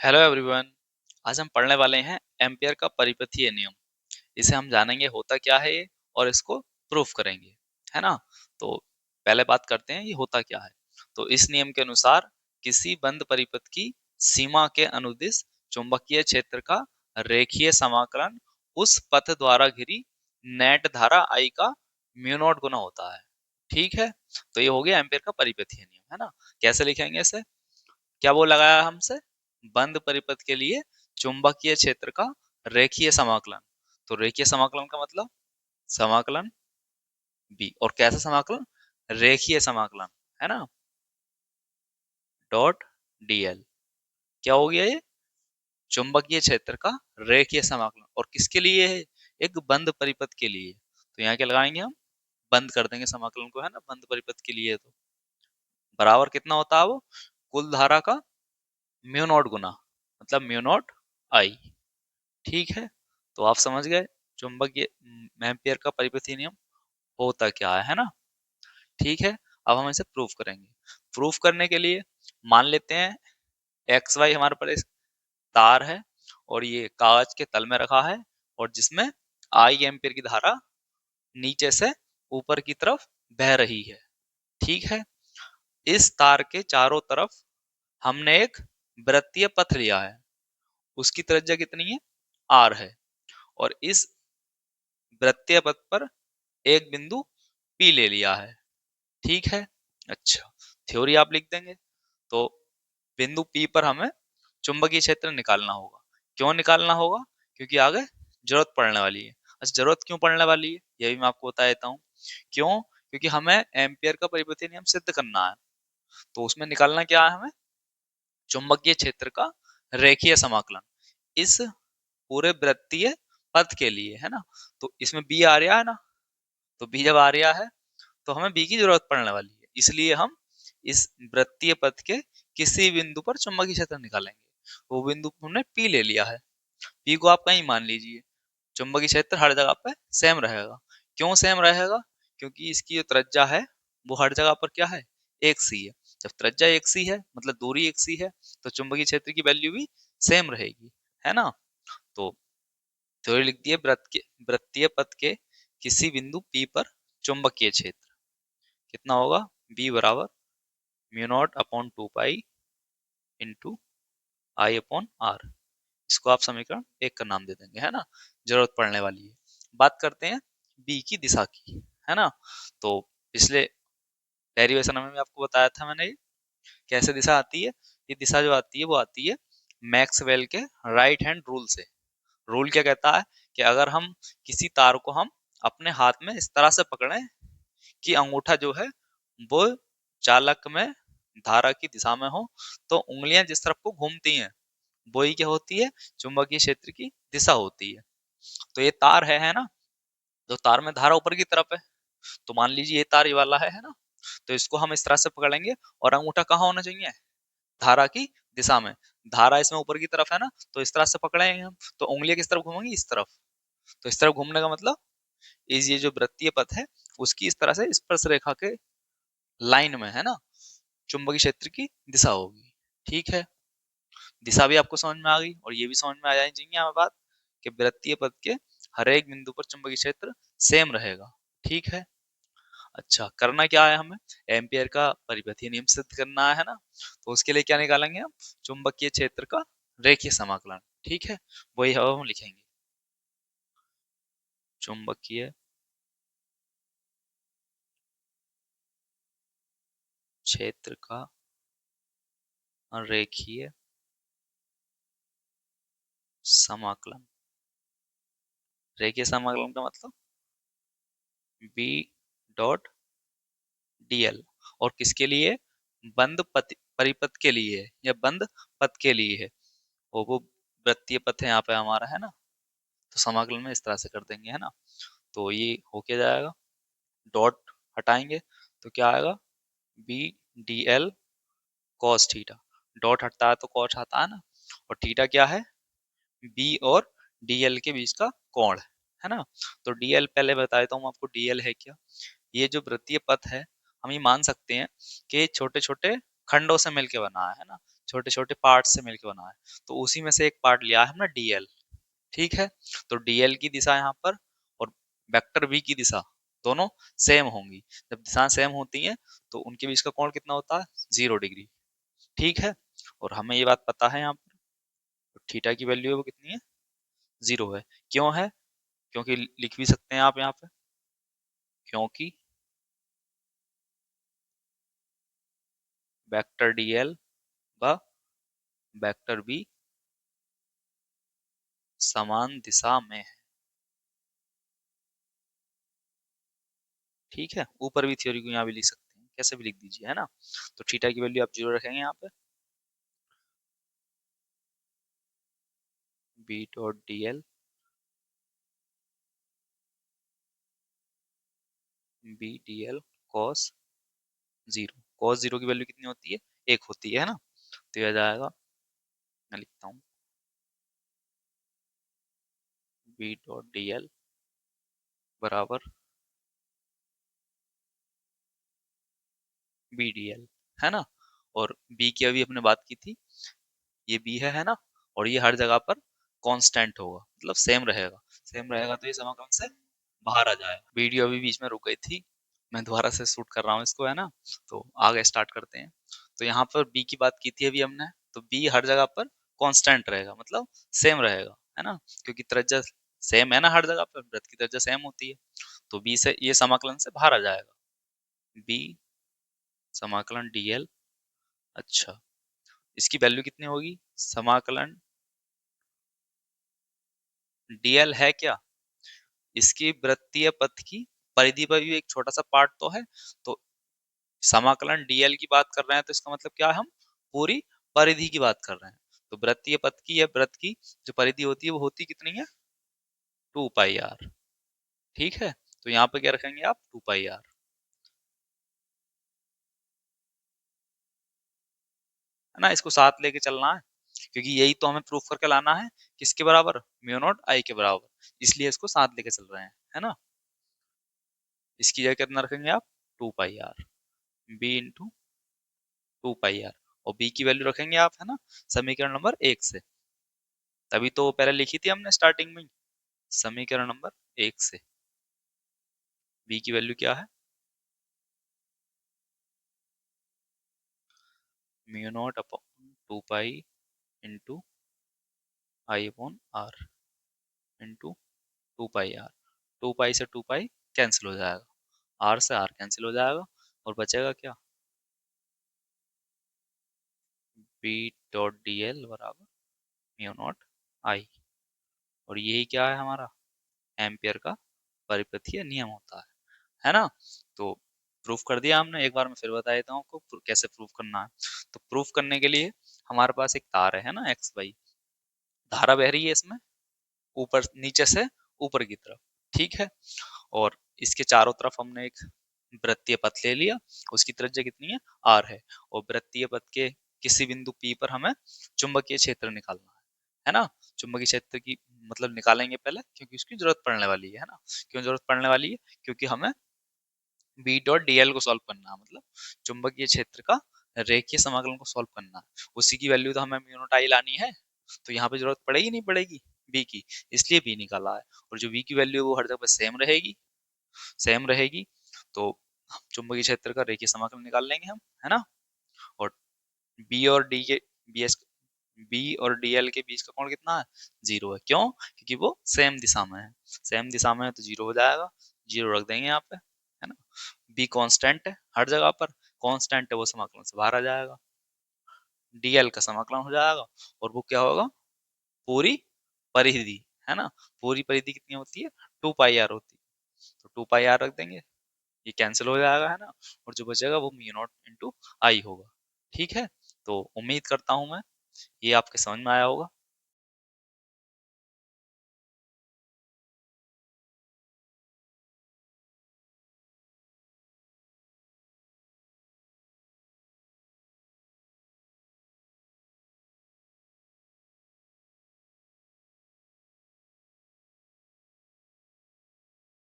Hello everyone. आज हम पढ़ने वाले हैं एम्पियर का परिपथीय नियम। इसे हम जानेंगे होता क्या है ये और इसको प्रूफ करेंगे, है ना। तो पहले बात करते हैं ये होता क्या है। तो इस नियम के अनुसार किसी बंद परिपथ की सीमा के अनुदिश चुंबकीय क्षेत्र का रेखीय समाकलन उस पथ द्वारा घिरी नेट धारा आई का म्यू नॉट गुना होता है। ठीक है। तो ये हो गया एम्पियर का परिपथीय नियम, है ना। कैसे लिखेंगे इसे? क्या वो लगाया हमसे? बंद परिपथ के लिए चुंबकीय क्षेत्र का रेखीय समाकलन। तो रेखीय समाकलन का मतलब समाकलन बी, और कैसा समाकलन? रेखीय समाकलन, है ना। डॉट डीएल क्या हो गया ये? चुंबकीय क्षेत्र का रेखीय समाकलन, और किसके लिए है? एक बंद परिपथ के लिए। तो यहाँ क्या लगाएंगे हम? बंद कर देंगे समाकलन को, है ना, बंद परिपथ के लिए। तो बराबर कितना होता है वो? कुल धारा का म्यू नॉट गुना, मतलब म्यू नॉट आई। ठीक है। तो आप समझ गए चुंबकीय एम्पियर का परिपथीय नियम होता क्या है ना। ठीक है। अब हम इसे प्रूफ करेंगे। प्रूफ करने के लिए मान लेते हैं एक्स वाई हमारे पास एक तार है, और ये कागज के तल में रखा है, और जिसमें आई एम्पियर की धारा नीचे से ऊपर की तरफ बह रही है। ठीक है। इस तार के चारों तरफ हमने एक वृत्तीय पथ लिया है। उसकी त्रिज्या कितनी है? आर है। और इस वृत्तीय पथ पर एक बिंदु P ले लिया है। ठीक है। अच्छा, थ्योरी आप लिख देंगे। तो बिंदु P पर हमें चुंबकीय क्षेत्र निकालना होगा। क्यों निकालना होगा? क्योंकि आगे जरूरत पड़ने वाली है। अच्छा, जरूरत क्यों पड़ने वाली है ये भी मैं आपको बता देता हूँ। क्यों? क्योंकि हमें एम्पियर का परिपथीय नियम सिद्ध करना है। तो उसमें निकालना क्या है हमें? चुंबकीय क्षेत्र का रेखीय समाकलन इस पूरे वृत्तीय पथ के लिए, है ना। तो इसमें बी आ रहा है ना। तो बी जब आ रहा है तो हमें बी की जरूरत पड़ने वाली है, इसलिए हम इस वृत्तीय पथ के किसी बिंदु पर चुंबकीय क्षेत्र निकालेंगे। वो बिंदु हमने पी ले लिया है। पी को आप कहीं मान लीजिए, चुंबकीय क्षेत्र हर जगह पे सेम रहेगा। क्यों सेम रहेगा? क्योंकि इसकी जो त्रिज्या है वो हर जगह पर क्या है? एक सी है। जब त्रिज्या एक सी है मतलब दूरी एक सी है, तो चुंबकीय क्षेत्र की वैल्यू भी सेम रहेगी, है ना। तो थ्योरी लिख दिए, वृत्तीय पथ के किसी बिंदु पी पर चुंबकीय क्षेत्र कितना होगा? बी बराबर mu nought upon 2 pi into i upon r. इसको आप समीकरण एक का नाम दे देंगे, है ना। जरूरत पड़ने वाली है। बात करते हैं बी की दिशा की, है ना। तो पिछले डेरिवेशन में भी आपको बताया था मैंने ये कैसे दिशा आती है। ये दिशा जो आती है वो आती है मैक्सवेल के राइट हैंड रूल से। रूल क्या कहता है कि अगर हम किसी तार को हम अपने हाथ में इस तरह से पकड़ें कि अंगूठा जो है वो चालक में धारा की दिशा में हो, तो उंगलियां जिस तरफ को घूमती हैं वही क्या होती है? चुंबकीय क्षेत्र की दिशा होती है। तो ये तार है ना। तो तार में धारा ऊपर की तरफ है। तो मान लीजिए ये तार ये वाला है ना। तो इसको हम इस तरह से पकड़ेंगे, और अंगूठा कहाँ होना चाहिए? धारा की दिशा में। धारा इसमें ऊपर की तरफ है ना, तो इस तरह से पकड़ेंगे हम, तो उंगलियां किस तरफ घूमेंगी? इस तरफ। तो इस तरफ घूमने का मतलब इस ये जो वृत्तीय पथ है उसकी इस तरह से स्पर्श रेखा के लाइन में, है ना, चुंबकीय क्षेत्र की दिशा होगी। ठीक है। दिशा भी आपको समझ में आ गई, और ये भी समझ में आ जानी चाहिए हमें बात कि वृत्तीय पथ के हर एक बिंदु पर चुंबकीय क्षेत्र सेम रहेगा। ठीक है। अच्छा, करना क्या है हमें? एम्पियर का परिपथीय नियम सिद्ध करना है ना। तो उसके लिए क्या निकालेंगे हम? चुंबकीय क्षेत्र का रेखीय समाकलन। ठीक है। वही हम लिखेंगे, चुंबकीय क्षेत्र का रेखीय समाकलन। रेखीय समाकलन का मतलब बी डॉट डीएल। और किसके लिए? बंद परिपथ के लिए है, या बंद पथ के लिए है। और वो वृत्तीय पथ है यहाँ पे हमारा, है ना। तो समाकलन में इस तरह से कर देंगे, है ना। तो ये हो क्या जाएगा? डॉट हटाएंगे तो क्या आएगा? B d l cos theta. Dot हटता है तो कॉस आता है ना। और थीटा क्या है? बी और डीएल के बीच का कोण, है ना। तो डीएल पहले बता देता हूँ आपको, डीएल है क्या। ये जो वृत्तीय पथ है हम ये मान सकते हैं कि छोटे छोटे खंडों से मिलकर बना है ना। छोटे छोटे पार्ट से मिलकर बना है। तो उसी में से एक पार्ट लिया है हमने डीएल। ठीक है, तो डीएल की दिशा यहाँ पर और वेक्टर बी की दिशा दोनों सेम होंगी। जब दिशा सेम होती हैं तो उनके बीच का कोण कितना होता है, 0 डिग्री। ठीक है, और हमें ये बात पता है यहाँ पर, तो थीटा की वैल्यू है वो कितनी है, 0 है। क्यों है, क्योंकि लिख भी सकते हैं आप यहाँ पे, क्योंकि वेक्टर डीएल व वेक्टर बी समान दिशा में है। ठीक है, ऊपर भी थ्योरी को यहाँ भी लिख सकते हैं, कैसे भी लिख दीजिए, है ना। तो थीटा की वैल्यू आप 0 रखेंगे यहाँ पे, b dot d l b d l cos 0। Cos 0 की वैल्यू कितनी होती है, 1 होती है ना। तो यह जाएगा, मैं लिखता हूँ बी डॉट डी एल बराबर बी डी एल, है ना। और बी की अभी अपने बात की थी, ये बी है ना, और ये हर जगह पर कांस्टेंट होगा, मतलब सेम रहेगा। सेम रहेगा तो ये समाकलन से बाहर आ जाएगा। वीडियो अभी बीच में रुक गई थी, मैं दोबारा से शूट कर रहा हूँ इसको, है ना। तो आगे स्टार्ट करते हैं। तो यहाँ पर बी की बात की थी अभी हमने, तो बी हर जगह पर कांस्टेंट रहेगा, मतलब सेम रहेगा, है ना। क्योंकि त्रिज्या सेम है ना, हर जगह पर वृत्त की त्रिज्या सेम होती है। तो बी से ये समाकलन से बाहर आ जाएगा, बी समाकलन डीएल। अच्छा, इसकी वैल्यू कितनी होगी, समाकलन डीएल है क्या, इसकी वृत्तीय पथ की परिधि पर भी एक छोटा सा पार्ट तो है। तो समाकलन डीएल की बात कर रहे हैं तो इसका मतलब क्या है, हम पूरी परिधि की बात कर रहे हैं। तो वृत्तीय पथ की या वृत्त की जो परिधि होती है वो होती कितनी है, 2 पाई आर। ठीक है, तो यहाँ पे क्या रखेंगे आप, 2 पाई आर, है ना। इसको साथ लेके चलना है, क्योंकि यही तो हमें प्रूफ करके लाना है, किसके बराबर, म्यू नॉट आई के बराबर, इसलिए इसको साथ लेके चल रहे हैं, है ना। इसकी जगह कितना रखेंगे आप, 2 pi r, b into 2 pi r. और बी की वैल्यू रखेंगे आप, है ना, समीकरण नंबर 1 से। तभी तो पहले लिखी थी हमने स्टार्टिंग में, समीकरण नंबर 1 से। बी की वैल्यू क्या है, mu nought upon 2 pi into i upon r into 2 pi आर। 2 पाई से 2 पाई कैंसिल हो जाएगा, आर से आर कैंसिल हो जाएगा, और बचेगा क्या, बी डॉट डी एल बराबर म्यू नॉट आई। और यही क्या है हमारा, एम्पियर का परिपथीय नियम होता है ना। तो प्रूफ कर दिया हमने, एक बार मैं फिर बता देता हूँ आपको कैसे प्रूफ करना है। तो प्रूफ करने के लिए हमारे पास एक तार है ना, एक्स वाई, धारा बह रही है इसमें, ऊपर नीचे से ऊपर की तरफ। ठीक है, और इसके चारों तरफ हमने एक वृत्तीय पथ ले लिया, उसकी त्रिज्या कितनी है, आर है। और वृत्तीय पथ के किसी बिंदु पी पर हमें चुंबकीय क्षेत्र निकालना है ना। चुंबकीय क्षेत्र की मतलब निकालेंगे पहले, क्योंकि उसकी जरूरत पड़ने वाली है ना। क्यों जरूरत पड़ने वाली है, क्योंकि हमें बी डॉट डीएल को सॉल्व करना है, मतलब चुंबकीय क्षेत्र का रेखीय समाकलन को सॉल्व करना है। उसी की वैल्यू तो हमें म्यू नॉट आई लानी है, तो यहाँ पे जरूरत पड़ेगी नहीं पड़ेगी बी की, इसलिए बी निकाला है। और जो बी की वैल्यू है वो हर जगह पे सेम रहेगी, सेम रहेगी। तो चुंबकीय क्षेत्र का रेखीय समाकलन निकाल लेंगे हम, है ना। और बी और डी के बी एस बी और डीएल के बीच का कोण कितना है, 0 है। क्यों, क्योंकि वो सेम दिशा में है, सेम दिशा में है तो 0 हो जाएगा, 0 रख देंगे यहाँ पे, है ना। बी कांस्टेंट है हर जगह पर, कांस्टेंट है वो समाकलन से बाहर आ जाएगा, डीएल का समाकलन हो जाएगा। और वो क्या होगा, पूरी परिधि, है ना। पूरी परिधि कितनी होती है, 2 पाई आर होती है। तो 2 पाई आर रख देंगे, ये कैंसिल हो जाएगा, है ना। और जो बचेगा वो म्यू नॉट इंटू आई होगा। ठीक है, तो उम्मीद करता हूं मैं ये आपके समझ में आया होगा।